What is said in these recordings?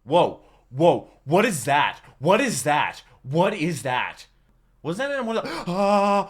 Whoa, whoa, what is that? What is that? What is that? Was that in one of the...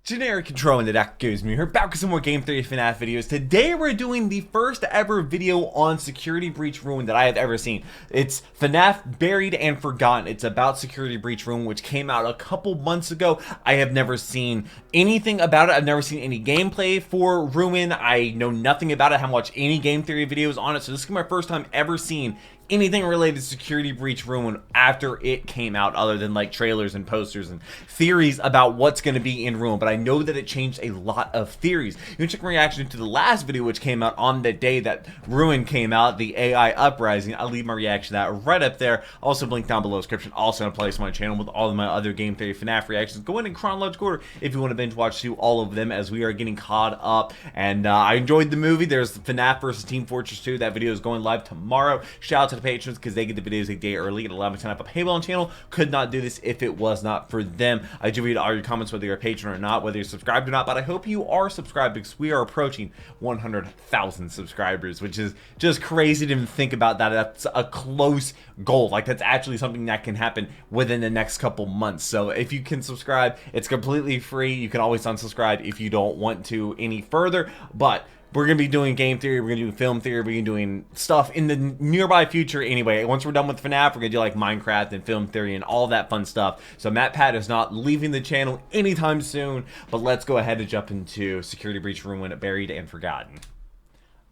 Generic control and that goes me. We're back with some more Game Theory FNAF videos. Today we're doing the first ever video on Security Breach Ruin that I have ever seen. It's FNAF Buried and Forgotten. It's about Security Breach Ruin, which came out a couple months ago. I have never seen anything about it. I've never seen any gameplay for Ruin. I know nothing about it. I haven't watched any Game Theory videos on it. So this is my first time ever seeing anything related to Security Breach Ruin after it came out, other than like trailers and posters and theories about what's going to be in Ruin. But I know that it changed a lot of theories. You can check my reaction to the last video, which came out on the day that Ruin came out, the AI Uprising. I'll leave my reaction to that right up there. Also link down below description. Also in a place on my channel with all of my other Game Theory FNAF reactions. Go in chronological order if you want to binge watch through all of them, as we are getting caught up. And I enjoyed the movie. There's FNAF versus Team Fortress 2. That video is going live tomorrow. Shout out to the patrons because they get the videos a day early. It allowed me to sign up a paywall channel. Could not do this if it was not for them. I do read all your comments, whether you're a patron or not, whether you're subscribed or not, but I hope you are subscribed because we are approaching 100,000 subscribers, which is just crazy to even think about that. That's a close goal. Like, that's actually something that can happen within the next couple months. So if you can subscribe, it's completely free. You can always unsubscribe if you don't want to any further, but we're going to be doing game theory, we're going to do film theory, we're going to be doing stuff in the nearby future anyway. Once we're done with FNAF, we're going to do like Minecraft and film theory and all that fun stuff. So MatPat is not leaving the channel anytime soon, but let's go ahead and jump into Security Breach Ruin, Buried and Forgotten.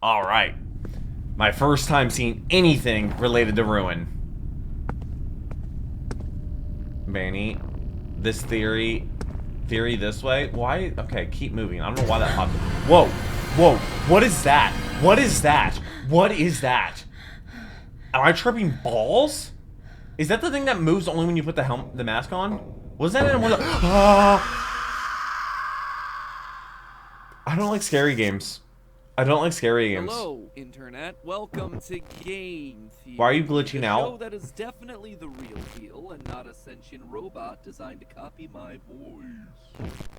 Alright. My first time seeing anything related to Ruin. Manny, this theory this way? Why? Okay, keep moving. I don't know why that popped up. Whoa. Whoa, what is that? What is that? What is that? Am I tripping balls? Is that the thing that moves only when you put the mask on? Was that in one of the... I don't like scary games. I don't like scary games. Hello, Internet. Welcome to Game Theory. Why are you glitching out? Show that is definitely the real deal and not a sentient robot designed to copy my voice.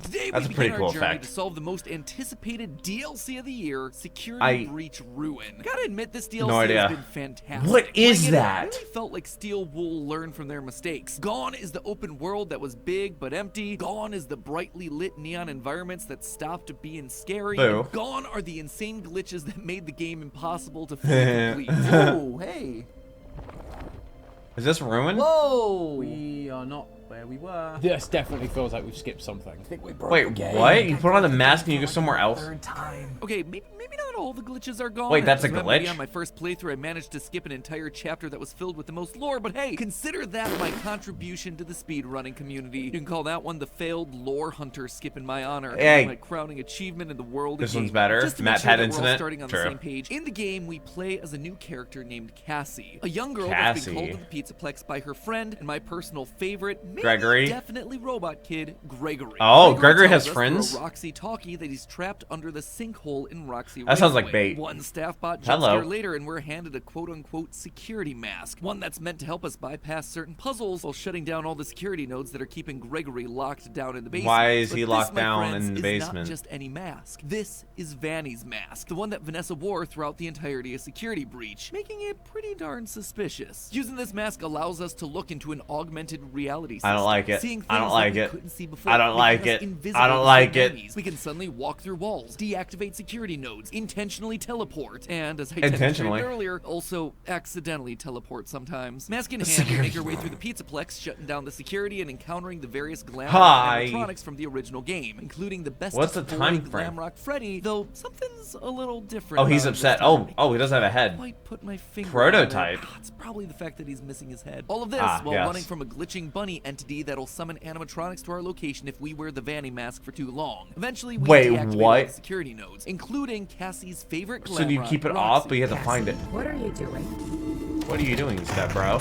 Today That's a we pretty begin cool our journey effect. to solve the most anticipated DLC of the year, Security Breach Ruin. Gotta admit, this DLC has been fantastic. What is Playing that? it really felt like Steel Wool learned from their mistakes. Gone is the open world that was big but empty. Gone is the brightly lit neon environments that stopped being scary. Boo. Gone are the insane glitches that made the game impossible to fully complete. Oh, hey. Is this Ruin? Whoa! We are not where we were. This definitely feels like we've skipped something. I think we broke Wait, the game. what? You put on the mask and you go somewhere else? Third time. Okay, maybe not all the glitches are gone. Wait, that's a Remember, glitch? On my first playthrough, I managed to skip an entire chapter that was filled with the most lore, but hey, consider that my contribution to the speedrunning community. You can call that one the failed lore hunter skip in my honor. Hey. My crowning achievement in the world This of one's gaming. better. Just to make Matt sure Pat that we're all incident. starting on True. the same page. In the game, we play as a new character named Cassie, a young girl that's been Cassie. called to the Pizzaplex by her friend and my personal favorite, maybe Gregory. definitely robot kid, Gregory. Oh, Gregory has tells us friends? through a Roxy talkie that he's trapped under the sinkhole in Roxy That sounds like Raceway. bait. One staff bot jumps Hello. there later and we're handed a quote-unquote security mask. One that's meant to help us bypass certain puzzles while shutting down all the security nodes that are keeping Gregory locked down in the basement. Why is But he this, locked my down friends, in the is basement? not just any mask. This is Vanny's mask, the one that Vanessa wore throughout the entirety of Security Breach, making it pretty darn suspicious. Using this mask allows us to look into an augmented reality system. I don't like it. Seeing I don't things like that we it. couldn't see before, I don't making like us it. invisible I don't to like certain it. enemies. We can suddenly walk through walls, deactivate security nodes, intentionally teleport, and as I demonstrated earlier, also accidentally teleport sometimes. Mask in hand, we make our way through the Pizzaplex, shutting down the security and encountering the various glam rock animatronics from the original game, including the best What's the time frame? glam rock Freddy, though something's a little different. Oh, he's about him upset. this time. Oh, he doesn't have a head. Quite put my finger Prototype. on it. It's probably the fact that he's missing his head. All of this while yes. running from a glitching bunny entity that'll summon animatronics to our location if we wear the Vanny mask for too long. Eventually, we Wait, deactivate what? all the security nodes, including Cassie's favorite So glam do you rock, keep it Roxy. off, but you have to find it? What are you doing? What are you doing, step bro?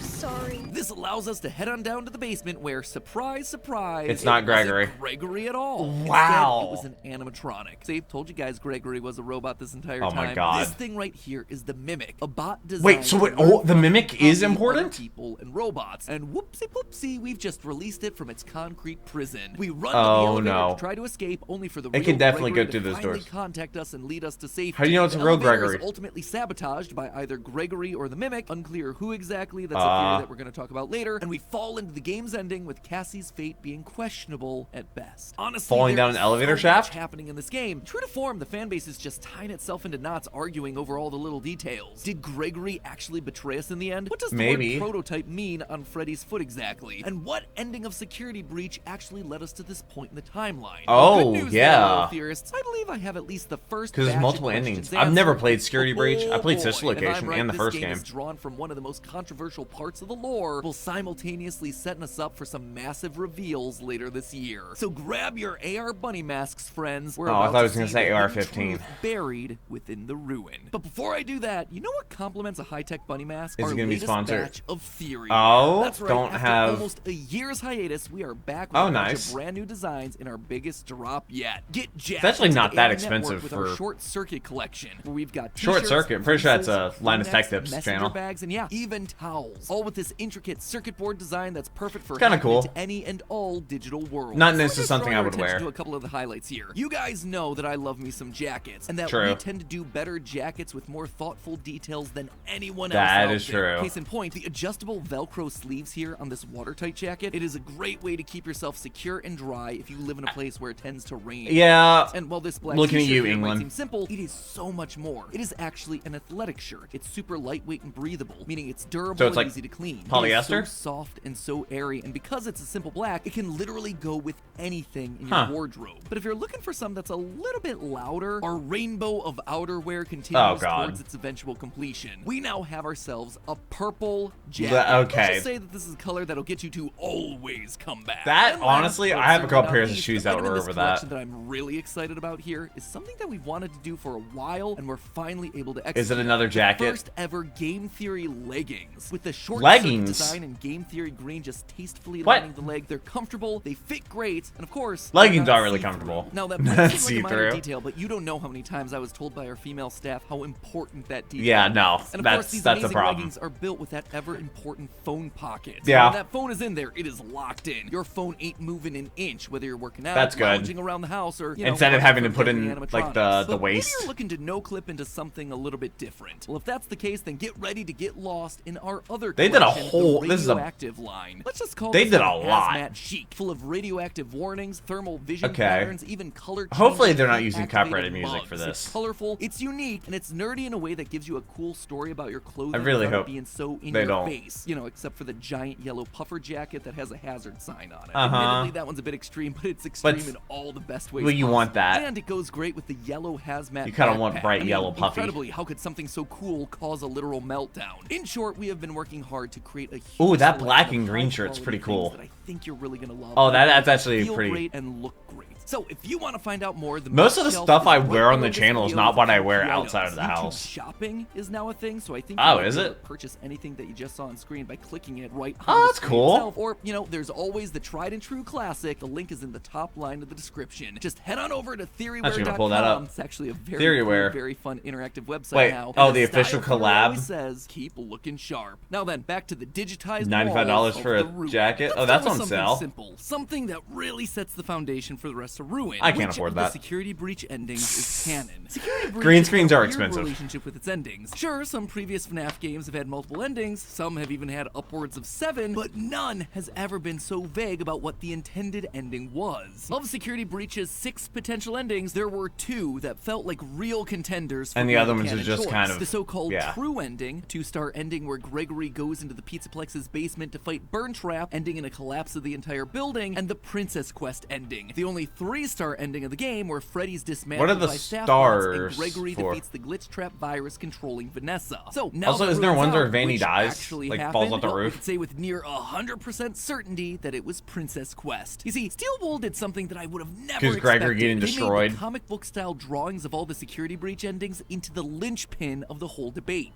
So sorry. This allows us to head on down to the basement where, surprise, surprise, it's not Gregory. Wasn't Gregory at all. Wow. Instead, it was an animatronic. See, told you guys Gregory was a robot this entire Oh time. my God. This thing right here is the Mimic, a bot designed. Wait, so wait, oh, the Mimic is important? People and robots. And whoopsie poopsie, we've just released it from its concrete prison. We run Oh, to the elevator no. to try to escape, only for the It real can definitely Gregory go through to those finally doors. contact us and lead us to safety. How do you know it's a The real elevator Gregory? is ultimately sabotaged by either Gregory or the Mimic. Unclear who exactly. That's a theory that we're going to talk about later. And we fall into the game's ending with Cassie's fate being questionable at best. Honestly, Falling down an elevator shaft? Much happening in this game. True to form, the fan base is just tying itself into knots, arguing over all the little details. Did Gregory actually betray us in the end? What does the Maybe. word prototype mean on Freddy's foot exactly? And what ending of Security Breach actually led us to this point in the timeline? Oh, Good news yeah. there, little theorists. I believe I have at least the first Because there's batch of multiple questions endings. I've never answered. played Security Breach. I played Oh, Sister boy. If I'm Location right, and the this first game game. is drawn from one of the most controversial parts of the lore, while simultaneously setting us up for some massive reveals later this year. So grab your AR bunny masks, friends. We're Oh, I about thought I to was gonna see say the hidden AR-15. truth buried within the ruin. But before I do that, you know what complements a high-tech bunny mask? Is it Our gonna be latest sponsored? batch of theory. Oh, That's right. don't After have- almost a year's hiatus, we are back with Oh, a bunch nice. of brand new designs in our biggest drop yet. Get jacked It's actually into not the that AV network expensive with for- our Short Circuit collection, where we've got Short t-shirts, Circuit, pretty sure that's a fleeces, Linus Tech V-necks, Tips messenger channel. bags, and yeah, even towels. All with this intricate circuit board design that's perfect for kinda hacking cool. into any and all digital worlds. Not So necessarily let's something draw I your would attention wear. To a couple of the highlights here. You guys know that I love me some jackets, and that True. we tend to do better jackets with more thoughtful details than anyone else. That out is there. true. Case in point, the adjustable Velcro sleeves here on this watertight jacket. It is a great way to keep yourself secure and dry if you live in a place where it tends to rain. Yeah. And while this black Looking at t-shirt you, here England. might seem simple, it is so much more. It is actually an athletic shirt. It's super lightweight and breathable, meaning it's durable So it's and like easy to clean. polyester? It is so soft and so airy, and because it's a simple black, it can literally go with anything in your Huh. wardrobe. But if you're looking for something that's a little bit louder, our rainbow of outerwear Oh, continues God. towards its eventual completion. We now have ourselves a purple jacket. Okay. Let's just say that this is a color that'll get you to always come back. That, And last, honestly, but I have a certainly couple not pairs of least, shoes the that item were in this over that. collection that I'm really excited about here is something that we've wanted to do for a while, and we're finally able to execute. Is it another The jacket? first ever Game Theory leggings. With the short Leggings? design and Game Theory green just tastefully What? lining the leg. They're comfortable, they fit great, and of course, Leggings they're not are really see-through. comfortable. Now that might seem like a See-through. minor detail, but you don't know how many times I was told by our female staff how important that detail Yeah, is. no, And of that's- course, these that's a amazing problem. leggings are built with that ever important phone pocket. Yeah. When that phone is in there, it is locked in. Your phone ain't moving an inch, whether you're working out, That's good. lounging around the house, or Instead of having to put watching in, deadly like, the animatronics. But waist. Maybe you're looking to no clip into something a little bit different. Well, if that's the case, then get ready to get lost in our other They did a collection, whole- the this is a- radioactive line. Let's just call They this did one a lot. hazmat chic, full of radioactive warnings, thermal vision Okay. patterns, even color. Hopefully changes they're not and using activated copyrighted music bugs. for It's this. colorful, it's unique, and it's nerdy in a way that gives you a cool story about your clothing. I really without hope it being so in they your don't. face. You know, except for the giant yellow puffer jacket that has a hazard sign on it. Uh-huh. Admittedly, that one's a bit extreme, but it's extreme But- in all the best ways. Well, you want possible. that. And it goes great with the yellow hazmat. You kinda want backpack. bright I mean, yellow puffy. Incredibly, how could something so cool cause a literal meltdown? In short, we have been working hard to create a huge Ooh, that selection black of and green high-quality shirt's pretty things cool. that I think you're really gonna love. Oh, that's actually feel pretty- great and look great. So if you want to find out more, the Most of the shelf stuff is I right wear on below the this channel is video not with what I key wear items. outside of the YouTube house. Shopping is now a thing, so I think Oh, you might is be able it? to purchase anything that you just saw on screen by clicking it right Oh, on the that's screen cool. itself. Or, you know, there's always the tried and true classic. The link is in the top line of the description. Just head on over to Actually gonna pull that theoryware.com. up. It's actually a very Theoryware. cool, very fun interactive website Wait, now. oh, And the style official theory collab? always says, keep looking sharp. Now then, back to the digitized $95 walls for of a the Ruin. jacket? Let's Oh, that's start on with something sale. simple. Something that really sets the foundation for the rest of Ruin. I can't Which afford of the that. Security Breach endings is canon. Security Breach Green has screens a are weird expensive. relationship with its endings. Sure, some previous FNAF games have had multiple endings, some have even had upwards of 7, but none has ever been so vague about what the intended ending was. Of Security Breach's 6 potential endings, there were 2 that felt like real contenders for And the being other the ones canon is just choice. kind of- the so-called yeah. true ending, 2-star ending where Gregory goes into the Pizzaplex's basement to fight Burntrap, ending in a collapse of the entire building, and the Princess Quest ending, the only 3-star ending of the game where Freddy's dismantled What are the by staff stars bots and Gregory for? defeats the glitch trap virus controlling Vanessa. So now Also, that isn't there Ruin's ones where out, Vanny which dies, actually like, happened, falls off the well, we roof? could say with near 100% certainty that it was Princess Quest. You see, Steel Wool did something that I would have never 'Cause Gregory expected. getting They made destroyed. the comic book style drawings of all the Security Breach endings into the linchpin of the whole debate.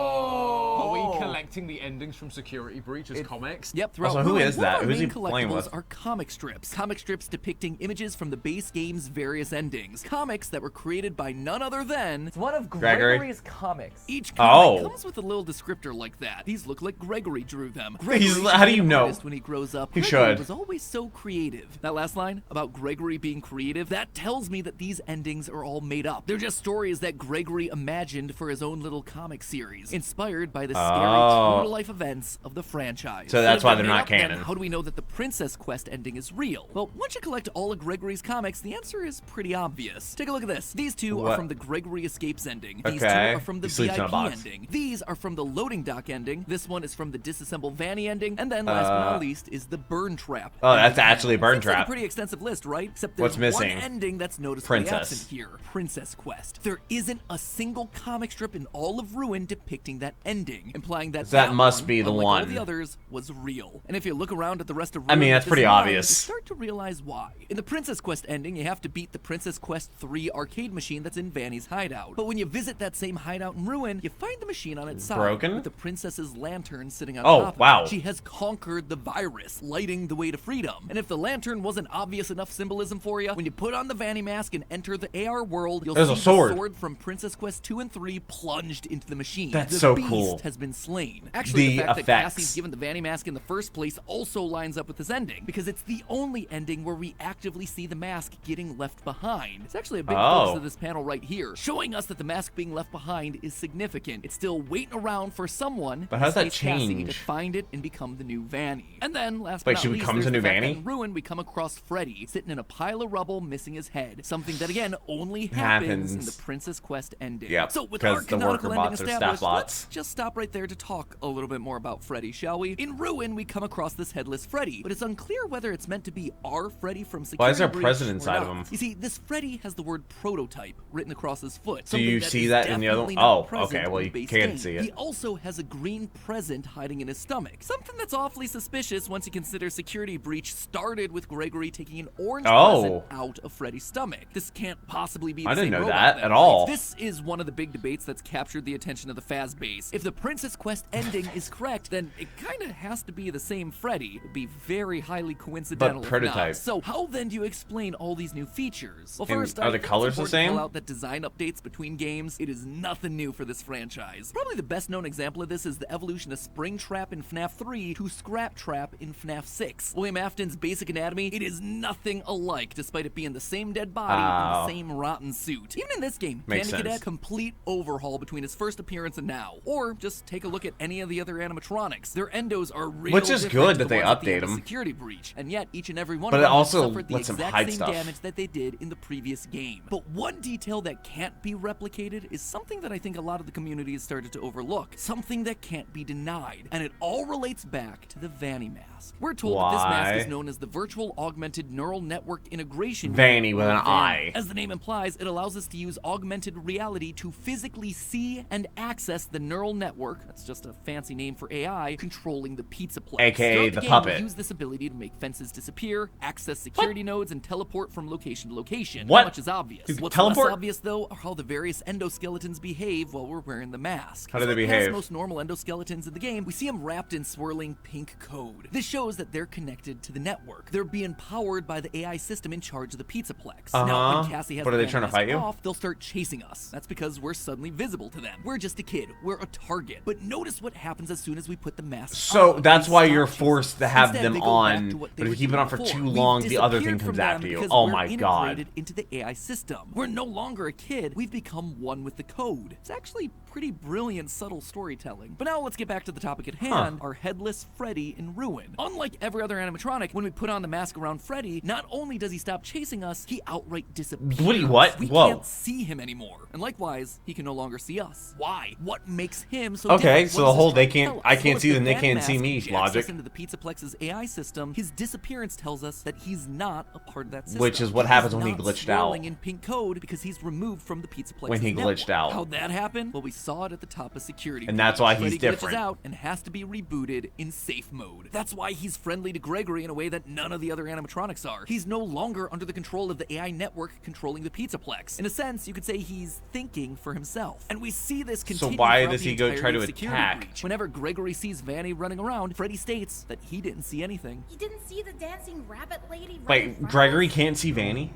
Oh, we collect reenacting the endings from Security Breach as comics. Yep, throughout Also, who Ruin, is one of that? our Who's he main playing collectibles with? are comic strips. Comic strips depicting images from the base game's various endings. Comics that were created by none other than... It's one of Gregory? Gregory's comics. Each comic Oh. comes with a little descriptor like that. These look like Gregory drew them. He's- Gregory how do should you be an know? artist when he grows up. He Gregory should. was always so creative. That last line about Gregory being creative, that tells me that these endings are all made up. They're just stories that Gregory imagined for his own little comic series, inspired by the scary true-to-life events of the franchise. So that's If why they're they're made not up, then canon. how do we know that the Princess Quest ending is real? Well, once you collect all of Gregory's comics, the answer is pretty obvious. Take a look at this. These two are What? from the Gregory Escapes ending. These Okay. two are from the He sleeps in a VIP box. ending. These are from the loading dock ending. This one is from the disassemble Vanny ending. And then, last but not least, is the burn trap. Oh, that's ending. actually a burn Seems like trap. a pretty extensive list, right? Except What's there's missing? one ending that's noticeably Princess. absent here. Princess Quest. There isn't a single comic strip in all of Ruin depicting that ending, implying that That must one, be the unlike one. all the others, was real. And if you look around at the rest of Ruin, I mean, with that's this pretty in mind, obvious. you start to realize why. In the Princess Quest ending, you have to beat the Princess Quest 3 arcade machine that's in Vanny's hideout. But when you visit that same hideout in Ruin, you find the machine on its side Broken? with the princess's lantern sitting on Oh, top wow. of it. She has conquered the virus, lighting the way to freedom. And if the lantern wasn't obvious enough symbolism for you, when you put on the Vanny mask and enter the AR world, you'll There's see a sword. the sword from Princess Quest 2 and 3 plunged into the machine. That's the so beast cool. has been slain. Actually, The the fact that effects. Cassie's given the Vanny mask in the first place also lines up with this ending, because it's the only ending where we actively see the mask getting left behind. It's actually a big focus of this panel right here, showing us that the mask being left behind is significant. It's still waiting around for someone, But how does that in this case Cassie, to change? find it and become the new Vanny. And then, last Wait, but she not least, becomes there's a new the fact that Vanny? in Ruin, we come across Freddy sitting in a pile of rubble, missing his head. Something that again only happens in the Princess Quest ending. Yep, So with 'cause our the canonical worker ending bots are established, staff let's bots. just stop right there to talk a little bit more about Freddy, shall we? In Ruin, we come across this headless Freddy, but it's unclear whether it's meant to be our Freddy from Security Why is there a Breach present or inside of not. him? You see, this Freddy has the word prototype written across his foot. Do you something see is that in the other definitely one? not Oh, present okay, well, in you the base can't game. see it. He also has a green present hiding in his stomach. Something that's awfully suspicious once you consider Security Breach started with Gregory taking an orange present out of Freddy's stomach. This can't possibly be the I didn't same know robot that then, at right? all. This is one of the big debates that's captured the attention of the Faz base. If the Princess Quest ending is correct, then it kind of has to be the same Freddy. It would be very highly coincidental. But if prototype. not. So how then do you explain all these new features? Well, And first, are I the think it's colors the important to same? call out that design updates between games, it is nothing new for this franchise. Probably the best known example of this is the evolution of Springtrap in FNAF 3 to Scrap Trap in FNAF 6. William Afton's basic anatomy, it is nothing alike, despite it being the same dead body and the same rotten suit. Even in this game, Makes Candy Cadet, sense. complete overhaul between his first appearance and now. Or just take a look at any of the other animatronics. Their endos are real Which is different good to that the they ones at the update end of them. Security Breach, and yet each and every one But of it them has also suffered the lets them exact hide same stuff. damage that they did in the previous game. But one detail that can't be replicated is something that I think a lot of the community has started to overlook. Something that can't be denied. And it all relates back to the Vanny mask. We're told that this mask Why? is known as the Virtual Augmented Neural Network Integration Vanny Unit, with or an VAN. eye. As the name implies, it allows us to use augmented reality to physically see and access the neural network, that's just a fancy name for AI, controlling the Pizzaplex. AKA Throughout the game, puppet. we use this ability to make fences disappear, access security nodes, and teleport from location to location. What? How much is obvious. You can What's teleport? less obvious, though, are how the various endoskeletons behave while we're wearing the mask. How do they So, like past behave? most normal endoskeletons in the game, we see them wrapped in swirling pink code. This shows that they're connected to the network. They're being powered by the AI system in charge of the Pizzaplex. Now, when Cassie has What, are the they trying to mask fight you? off, they'll start chasing us. That's because we're suddenly visible to them. We're just a kid. We're a target. But notice what happens as soon as we put the mask So on. that's They why stop you're chasing forced us. to have Instead, them they go back on, to what they but if were you keep it doing on for before. too We've long, the other disappeared thing comes from them after you. because Oh we're my god. integrated into the AI system. We're no longer a kid. We've become one with the code. It's actually pretty brilliant, subtle storytelling. But now let's get back to the topic at hand, our headless Freddy in Ruin. Unlike every other animatronic, when we put on the mask around Freddy, not only does he stop chasing us, he outright disappears. What? We Whoa. can't see him anymore. And likewise, he can no longer see us. Why? What makes him so Okay, different? so What the is whole this they trying to can't- tell us? I can't Well, if see the them, they Vanny can't see mask me injects logic. us into the Pizzaplex's AI system, his disappearance tells us that he's not a part of that system. Which is what He's happens when he not glitched swirling out. in pink code because he's removed from the Pizzaplex's When he glitched network. out. How'd that happen? Well, we saw it at the top of security. And that's why he's Freddy different. glitches out and has to be rebooted in safe mode. That's why he's friendly to Gregory in a way that none of the other animatronics are. He's no longer under the control of the AI network controlling the Pizzaplex. In a sense, you could say he's thinking for himself. And we see this continue. So why throughout does the he go try to entirety of Security attack? Breach. Whenever Gregory sees Vanny running around, Freddy states that he didn't see anything. You didn't see the dancing rabbit lady? Wait, Gregory can't see Vanny?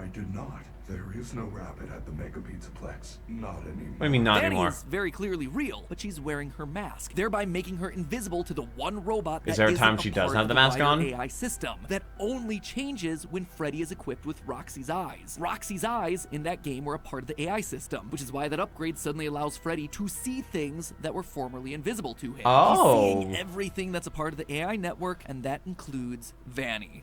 I did not. There is no rabbit at the Mega Pizzaplex. Not anymore. What do you mean not Vanny anymore? is very clearly real, but she's wearing her mask, thereby making her invisible to the one robot that Is there a isn't time she part doesn't have of the mask wider on? AI system that only changes when Freddy is equipped with Roxy's eyes. Roxy's eyes in that game were a part of the AI system, which is why that upgrade suddenly allows Freddy to see things that were formerly invisible to him. Oh. He's seeing everything that's a part of the AI network, and that includes Vanny.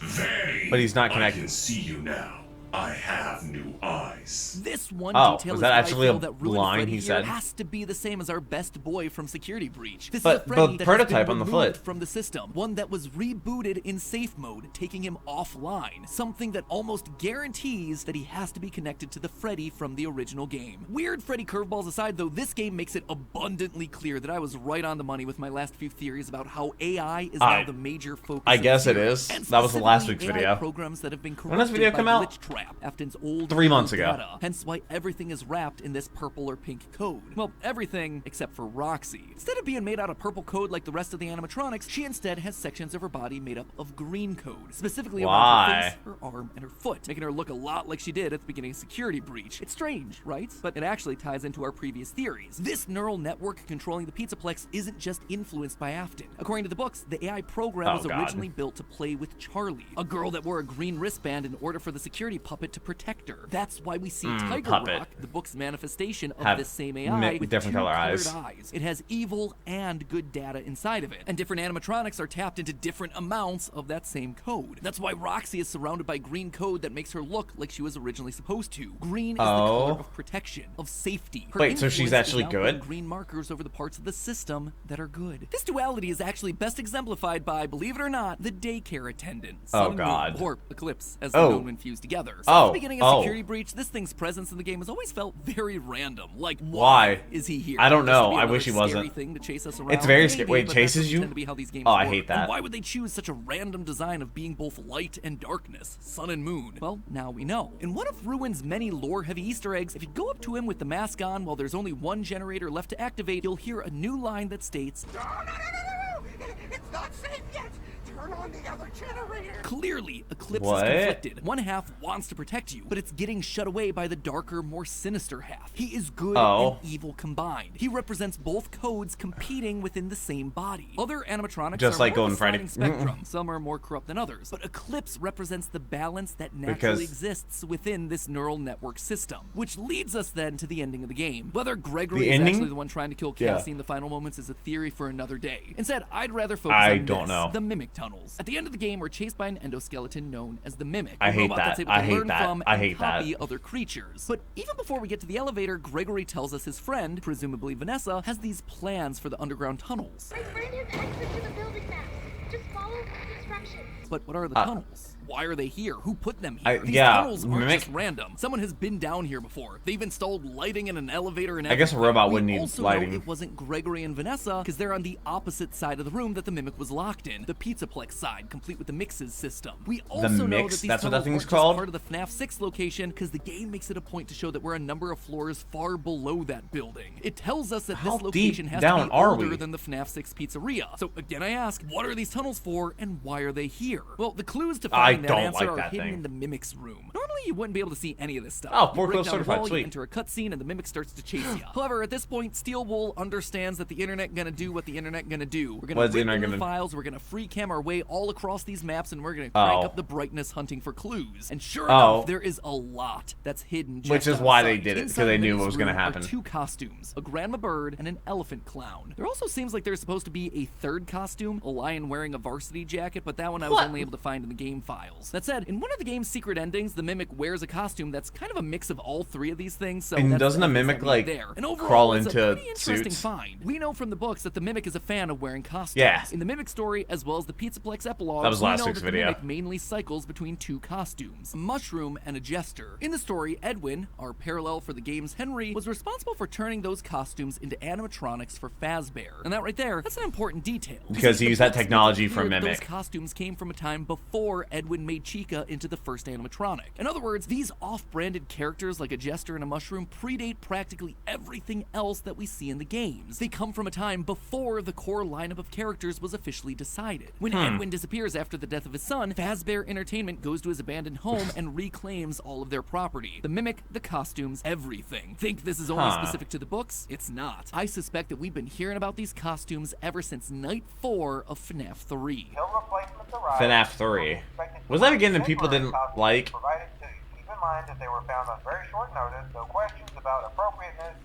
But he's not I connected. can see you now. I have new eyes. This one Oh, detail was is that why I actually feel a that ruined line Freddy he here said? has to be the same as our best boy from Security Breach. This But- is a Freddy but that prototype has been on the removed foot. from the system, one that was rebooted in safe mode, taking him offline, something that almost guarantees that he has to be connected to the Freddy from the original game. Weird Freddy curveballs aside though, this game makes it abundantly clear that I was right on the money with my last few theories about how AI is now the major focus. I of guess the it series, is. and That was the last specifically week's AI video. programs that have been When does corrupted video by come out? Glitch Trap, Afton's old 3 months ago. data, hence why everything is wrapped in this purple or pink code. Well, everything except for Roxy. Instead of being made out of purple code like the rest of the animatronics, she instead has sections of her body made up of green code, specifically around her Why? face, her arm, and her foot, making her look a lot like she did at the beginning of Security Breach. It's strange, right? But it actually ties into our previous theories. This neural network controlling the Pizzaplex isn't just influenced by Afton. According to the books, the AI program Oh, was God. originally built to play with Charlie, a girl that wore a green wristband in order for the security puppet to protect her. That's why we see Tiger puppet. Rock, the book's manifestation of Have this same AI, with different two color colored eyes. It has evil and good data inside of it, and different animatronics are tapped into different amounts of that same code. That's why Roxy is surrounded by green code that makes her look like she was originally supposed to. Green is the color of protection, of safety. Her Wait, so she's influence is actually now good? putting green markers over the parts of the system that are good. This duality is actually best exemplified by, believe it or not, the daycare attendant. Sun and Moon, God. or Eclipse, as they're Oh. known when fused together. Since Oh. the beginning of Oh. Security Breach, this thing's presence in the game has always felt very random. Like, Why? is he here? I don't Just to know. be I another wish he scary wasn't. thing to chase us around? It's very Maybe, scary. Wait, but that chases doesn't you? tend to be how these games Oh, I work. hate that. And why would they choose such a random design of being both light and darkness, sun and moon? Well, now we know. In one of Ruin's many lore-heavy Easter eggs, if you go up to him with the mask on while there's only one generator left to activate, you'll hear a new line that states, No! It's not safe yet! Turn on the other generator! clearly, Eclipse What? is conflicted. One half wants to protect you, but it's getting shut away by the darker, more sinister half. He is good and evil combined. He represents both codes competing within the same body. Other animatronics Just are like more of Golden a Freddy. sliding spectrum. Some are more corrupt than others, but Eclipse represents the balance that naturally Because- exists within this neural network system, which leads us then to the ending of the game. Whether Gregory The is ending? actually the one trying to kill Yeah. Cassie in the final moments is a theory for another day. Instead, I'd rather focus I on don't this, know. the mimic tunnels. At the end of the game, we're chased by an endoskeleton known as the Mimic. I a hate robot that. That's able I to hate learn that. from I and hate copy that. other creatures. But even before we get to the elevator, Gregory tells us his friend, presumably Vanessa, has these plans for the underground tunnels. My friend has access to the building map. Just follow the instructions. But what are the tunnels? Why are they here? Who put them here? These yeah, tunnels aren't Mimic- just random. Someone has been down here before. They've installed lighting in an elevator and I guess a everything. robot We wouldn't need also lighting. know it wasn't Gregory and Vanessa because they're on the opposite side of the room that the Mimic was locked in, the Pizzaplex side, complete with the mixes system. We also know mix? that these That's what that tunnels thing's aren't just called? part of the FNAF 6 location because the game makes it a point to show that we're a number of floors far below that building. It tells us that How this location deep has down to be are older we? than the FNAF 6 pizzeria. So again, I ask, what are these tunnels for and why are they here? Well, the clues to I find that don't answer like are that hidden thing. in the Mimic's room. Normally, you wouldn't be able to see any of this stuff. Oh, You forklift break down a certified, wall, sweet. You enter a cutscene, and the Mimic starts to chase you. However, at this point, Steel Wool understands that the internet gonna do what the internet gonna do. We're gonna What is the rip internet into the gonna- files, we're gonna free cam our way all across these maps, and we're gonna crank Oh. up the brightness hunting for clues. And sure Oh. enough, there is a lot that's hidden just Which is on why they site. did it, 'cause Inside they the knew what Mimic's was gonna room are happen. two costumes, a grandma bird and an elephant clown. There also seems like there's supposed to be a third costume, a lion wearing a varsity jacket, but that one I was What? only able to find in the game files. styles. That said, in one of the game's secret endings, the Mimic wears a costume that's kind of a mix of all three of these things, so and that's doesn't a Mimic, like, and overall, crawl it's into a pretty interesting suits? find. We know from the books that the Mimic is a fan of wearing costumes. Yeah. In the Mimic story, as well as the Pizzaplex epilogue, That was last we know week's that video. the Mimic mainly cycles between two costumes, a mushroom and a jester. In the story, Edwin, our parallel for the game's Henry, was responsible for turning those costumes into animatronics for Fazbear. And that right there, that's an important detail. Because he used that technology from Those Mimic. costumes came from a time before Edwin made Chica into the first animatronic. In other words, these off-branded characters like a jester and a mushroom predate practically everything else that we see in the games. They come from a time before the core lineup of characters was officially decided. When Edwin disappears after the death of his son, Fazbear Entertainment goes to his abandoned home and reclaims all of their property. The Mimic, the costumes, everything. Think this is only specific to the books? It's not. I suspect that we've been hearing about these costumes ever since Night 4 of FNAF 3. FNAF 3. Was that a game that people didn't like? Keep in mind that they were found on very short notice, so questions about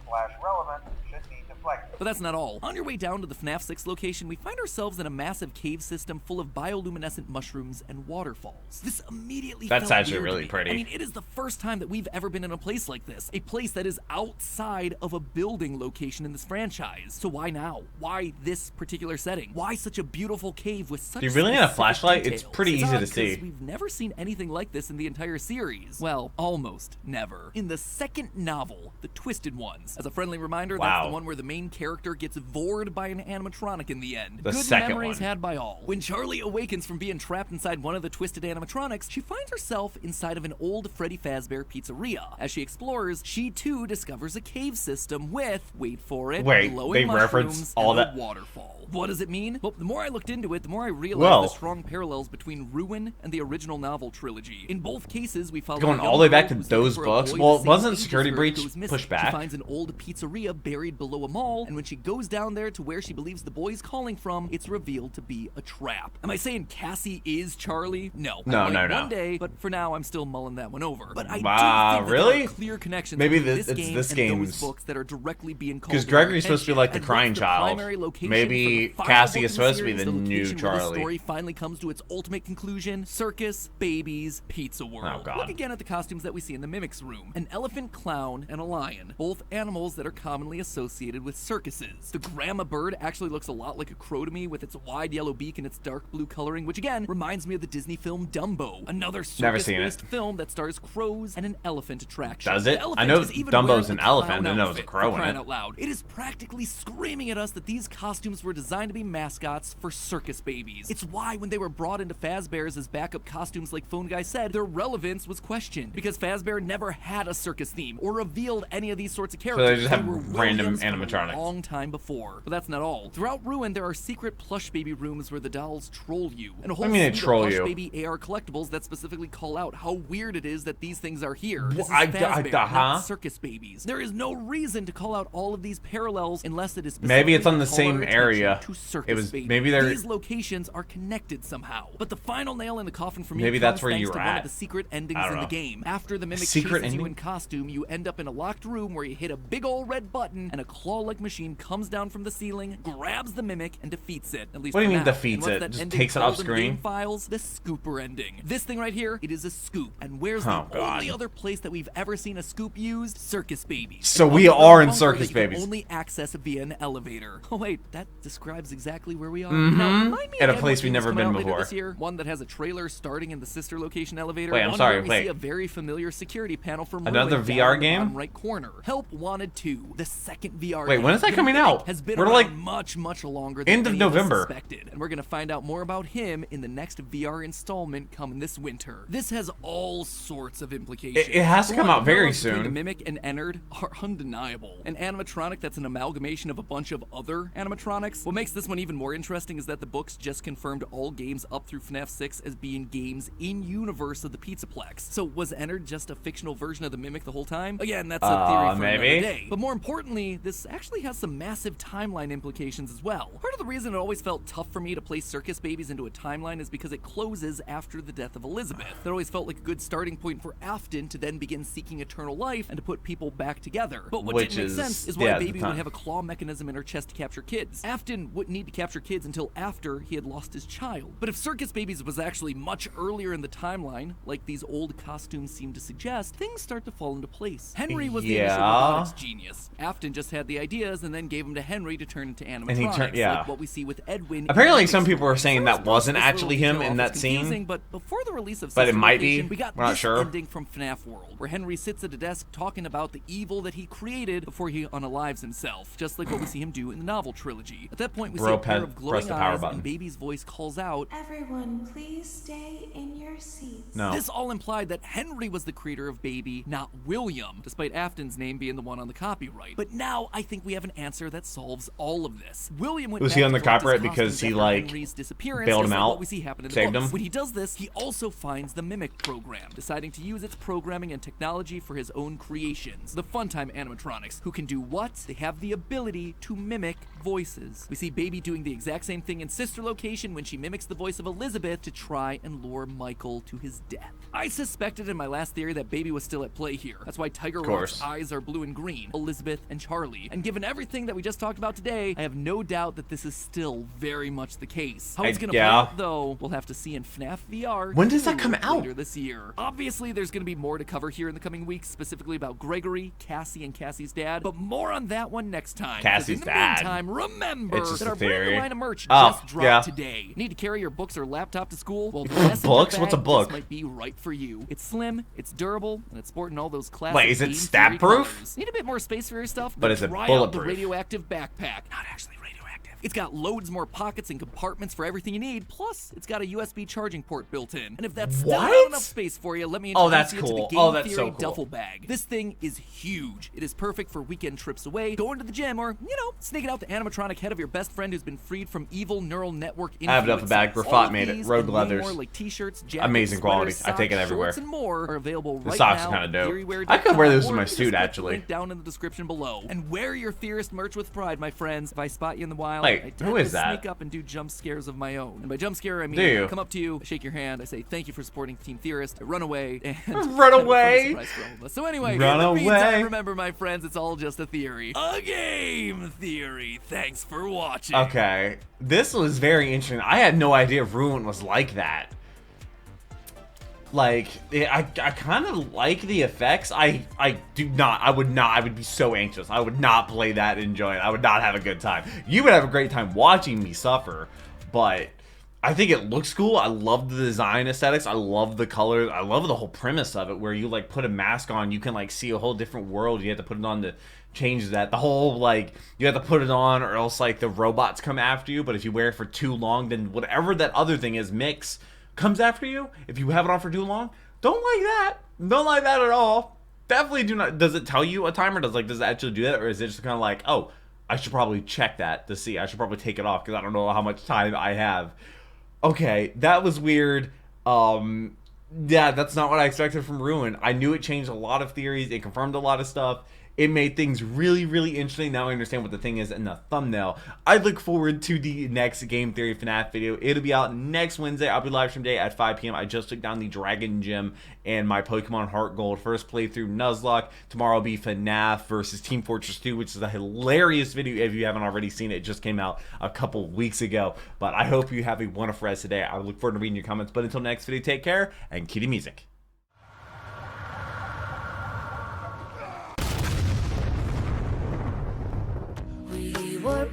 appropriateness/relevance should be deflected. But that's not all. On your way down to the FNAF 6 location, we find ourselves in a massive cave system full of bioluminescent mushrooms and waterfalls. This immediately That's felt actually weird to really me. pretty. I mean, it is the first time that we've ever been in a place like this. A place that is outside of a building location in this franchise. So why now? Why this particular setting? Why such a beautiful cave with such Do you really need a specific flashlight? details? It's pretty easy odd to see. because we've never seen anything like this in the entire series. Well, almost never. In the second novel, The Twisted Ones. As a friendly reminder, that's the one where the main character gets vored by an animatronic in the end. The Good second memories one. had by all. When Charlie awakens from being trapped inside one of the twisted animatronics, she finds herself inside of an old Freddy Fazbear pizzeria. As she explores, she too discovers a cave system with, wait for it, glowing they mushrooms reference all and that. a waterfall. What does it mean? Well, the more I looked into it, the more I realized the strong parallels between Ruin and the original novel trilogy. In both cases, we follow Going a all young the way back girl to who's those looking for a books? boy Well, the same wasn't age as Security her Breach goes missing. pushed back? She finds an old pizzeria buried below a mall, and when she goes down there to where she believes the boy's calling from, it's revealed to be a trap. Am I saying Cassie is Charlie? No. No. One day, but for now, I'm still mulling that one over. But I do think that really? there are clear connections Maybe between it's this game this and game's those books that are directly being called because to our Gregory's supposed to be attention. like the And crying what's child. primary location Maybe for the final Cassie book is in supposed to be series, the new location where the Charlie. story finally comes to its ultimate conclusion: Circus, babies, Pizza World. Oh, God. Look again at the costumes that we see in the Mimic's room: an elephant clown and a lion, both animals that are commonly associated with circuses. The grandma bird actually looks a lot like a crow to me, with its wide yellow beak and its dark blue coloring, which again reminds me of the Disney film Dumbo, another Never seen it. circus-based film that stars crows and an elephant attraction. Does it? The elephant I know is even Dumbo's wearing an a elephant. clown I didn't know it was a outfit, crow for in crying it. out loud. It is practically screaming at us that these costumes were designed to be mascots for circus babies. It's why when they were brought into Fazbear's as backup costumes, like Phone Guy said, their relevance was questioned, because Fazbear never had a circus theme or revealed any of these sorts of characters. they just have were random Williams from animatronics. a long time before. But that's not all. Throughout Ruin, there are secret plush baby rooms where the dolls troll you, and a whole I mean, they suite of troll plush you. baby AR collectibles that specifically call out how weird it is that these things are here. This is I- Fazbear, huh? not circus babies. There is no reason to call out all of these parallels unless it is Maybe it's on the specifically to call same our attention area. to circus It was- babies. maybe they're- These locations are connected somehow. But the final nail in the coffin for me Maybe comes that's where thanks you to were one at. of the secret endings I don't in the know. game. After the Mimic Secret chases you ending? in costume, you end up in a locked room where you hit a big ol' red button, and a claw-like machine comes down from the ceiling, grabs the Mimic, and defeats it. At least What do you for mean now. defeats And what's it? that Just ending takes it called off in the game screen? files? The scooper ending. This thing right here, it is a scoop. And where's Oh, the God. only other place that we've ever seen a scoop used? Circus babies. So An we underground are in bunker Circus that you can Babies. only access via an elevator. Oh wait, that describes exactly where we are. Mhm. Now, remind me At a again place what we've games never come been out later before. this year. One that has a trailer starting in the sister location elevator. Wait, I'm One sorry, where we wait. see a very familiar security panel from Another Ruin down VR in the game? bottom right corner. Help Wanted 2, the second VR Wait, game. when is that The coming Mimic out? Has been We're around like much longer than end of any us November. suspected, and we're gonna find out more about him in the next VR installment coming this winter. This has all sorts of implications. It has to For come one, out the very parallels between soon. The Mimic and Ennard are undeniable. An animatronic that's an amalgamation of a bunch of other animatronics. What makes this one even more interesting is that the books just confirmed all games up through FNAF 6 as being games in universe of the Pizzaplex. So was Ennard just a fictional version of the Mimic the whole time? Again, that's a theory for maybe. another day. But more importantly, this actually has some massive timeline implications as well. Part of the reason it always felt tough for me to place Circus Babies into a timeline is because it closes after the death of Elizabeth. That always felt like a good starting point for Afton to then begin seeking eternal life and to put people back together. But what Which didn't make is- sense is why yeah, at the Baby time. would have a claw mechanism in her chest to capture kids. Afton William wouldn't need to capture kids until after he had lost his child. But if Circus Babies was actually much earlier in the timeline, like these old costumes seem to suggest, things start to fall into place. Henry was the initial robotics genius. Afton just had the ideas and then gave them to Henry to turn into animatronics, like what we see with Edwin. Apparently some people were saying that wasn't actually him in that scene. But before the release of it might be. We got We're not this sure. ending from FNAF World, where Henry sits at a desk talking about the evil that he created before he unalives himself, just like what we see him do in the novel trilogy. At that point, we see a pair of glowing eyes, and Baby's voice calls out, "Everyone, please stay in your seats." No. This all implied that Henry was the creator of Baby, not William, despite Afton's name being the one on the copyright. But now I think we have an answer that solves all of this. William went was back he on the to collect his copyright because costumes he after like Henry's disappearance, bailed him just like out, what we see happen in the saved books. him? When he does this, he also finds the Mimic program, deciding to use its programming and technology for his own creations. The Funtime animatronics, who can do what? They have the ability to mimic voices. We see Baby doing the exact same thing in Sister Location when she mimics the voice of Elizabeth to try and lure Michael to his death. I suspected in my last theory that Baby was still at play here. That's why Tiger Rock's eyes are blue and green, Elizabeth and Charlie. And given everything that we just talked about today, I have no doubt that this is still very much the case. How it's gonna play out, though, we'll have to see in FNAF VR. When does that come out? Later this year. Obviously, there's gonna be more to cover here in the coming weeks, specifically about Gregory, Cassie, and Cassie's dad, but more on that one next time. Cassie's dad. In the meantime, remember that our brand new line of merch just dropped today. Need to carry your books or laptop to school? Well, books? What's a book? This might be right for you. It's slim, it's durable, and it's sporting all those classic. Wait, is it stab proof? Need a bit more space for your stuff? But is it try bulletproof? out the radioactive backpack. Not actually radioactive. It's got loads more pockets and compartments for everything you need. Plus, it's got a USB charging port built in. And if that's still not enough space for you, let me introduce you to the Game Theory duffel bag. This thing is huge. It is perfect for weekend trips away, going to the gym, or, you know, sneaking out the animatronic head of your best friend who's been freed from evil neural network influence. I have a duffel bag. Grafat made it. Rogue leathers. Like t-shirts, jackets, amazing quality. Sweaters, I take it socks, everywhere. shorts, and more are available The right socks now. are kind of dope. Theorywear.com, I could wear those with or my just suit, click the actually. link down in the description below. And wear your theorist merch with pride, my friends. If I spot you in the wild, Wait, I tend who is to that? sneak up and do jump scares of my own. And by jump scare, I mean Do you? I come up to you, I shake your hand, I say thank you for supporting Team Theorist, I run away, and Run away? surprise for all of us. So anyway, Run in the meantime, away. remember, my friends, it's all just a theory. A game theory. Thanks for watching. Okay, this was very interesting. I had no idea Ruin was like that. Like, I kind of like the effects. I would be so anxious. I would not play that and enjoy it. I would not have a good time. You would have a great time watching me suffer, but I think it looks cool. I love the design aesthetics. I love the colors. I love the whole premise of it, where you like put a mask on, you can like see a whole different world. You have to put it on to change that. The whole like, you have to put it on or else like the robots come after you, but if you wear it for too long, then whatever that other thing is, Mix, comes after you. If you have it on for too long, don't like that. Don't like that at all. Definitely do not. Does it tell you a timer? Does it actually do that, or is it just kind of like, oh, I should probably check that to see. I should probably take it off because I don't know how much time I have. Okay, that was weird. Yeah, that's not what I expected from Ruin. I knew it changed a lot of theories. It confirmed a lot of stuff. It made things really, really interesting. Now I understand what the thing is in the thumbnail. I look forward to the next Game Theory FNAF video. It'll be out next Wednesday. I'll be live stream day at 5 p.m. I just took down the Dragon Gym and my Pokemon Heart Gold first playthrough Nuzlocke. Tomorrow will be FNAF versus Team Fortress 2, which is a hilarious video if you haven't already seen it. It just came out a couple weeks ago. But I hope you have a wonderful rest today. I look forward to reading your comments. But until next video, take care and kitty music. We were